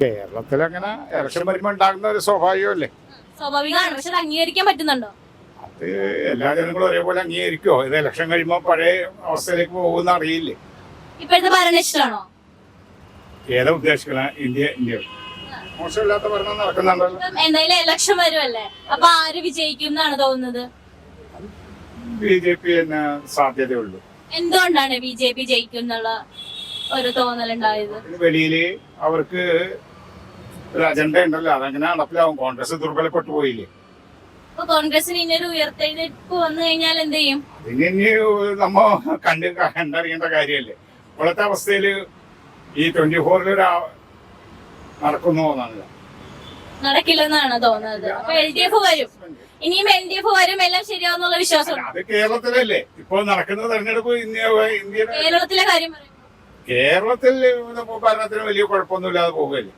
കേരളത്തിൽ അങ്ങനെ ഇലക്ഷൻ വരുമ്പോൾ ഉണ്ടാകുന്ന ഒരു സ്വാഭാവികമല്ലേ. സ്വാഭാവികമാണ്, പക്ഷെ അത് അംഗീകരിക്കാൻ പറ്റുന്നുണ്ടോ? അത് എല്ലാ ജനങ്ങളും ഒരേപോലെ അംഗീകരിക്കുമോ? ഇത് ഇലക്ഷൻ കഴിയുമ്പോൾ പഴയ അവസ്ഥയിലേക്ക് പോകുന്ന അറിയില്ലേ. ഇപ്പോഴത്തെ ഭരണം ഇഷ്ടമാണോ? ഏതാ ഉദ്ദേശിക്കണ? ഇന്ത്യ മോശമില്ലാത്ത ഭരണം നടക്കുന്നുണ്ടല്ലോ. ഇപ്പം എന്തായാലും ഇലക്ഷൻ വരുമല്ലേ, അപ്പൊ ആര് വിജയിക്കും എന്നാണ് തോന്നുന്നത്? BJP തന്നെ സാധ്യതയുള്ളൂ. എന്തുകൊണ്ടാണ് BJP ജയിക്കും എന്നുള്ള ഒരു തോന്നലുണ്ടായത്? വെളിയില് അവർക്ക് ഒരു അജണ്ട ഉണ്ടല്ലോ, അതങ്ങനെ നടപ്പിലാവും. കോൺഗ്രസ് ദുർബലപ്പെട്ടു പോയില്ലേ. അപ്പൊ കോൺഗ്രസിന് ഇനിയൊരു ഉയർത്തെഴുന്നേൽപ്പ് വന്നു കഴിഞ്ഞാൽ എന്ത് ചെയ്യും? അതിനി നമ്മ കണ്ടറിയേണ്ട കാര്യമല്ലേ. ഇപ്പോഴത്തെ അവസ്ഥയില് ഈ 24 നടക്കുന്നു എന്നാണ്. നടക്കില്ലെന്നാണ് തോന്നുന്നത്. അപ്പൊ LDF വരും, ഇനിയും LDF വരും, എല്ലാം ശരിയാവുന്നുള്ള വിശ്വാസം. അത് കേരളത്തിലല്ലേ ഇപ്പോൾ നടക്കുന്ന തെരഞ്ഞെടുപ്പ്. ഇന്ത്യയുടെ കേരളത്തിലെ കാര്യം പറയും. കേരളത്തിൽ ഭരണത്തിന് വലിയ കുഴപ്പമൊന്നുമില്ലാതെ പോകുകയല്ലേ.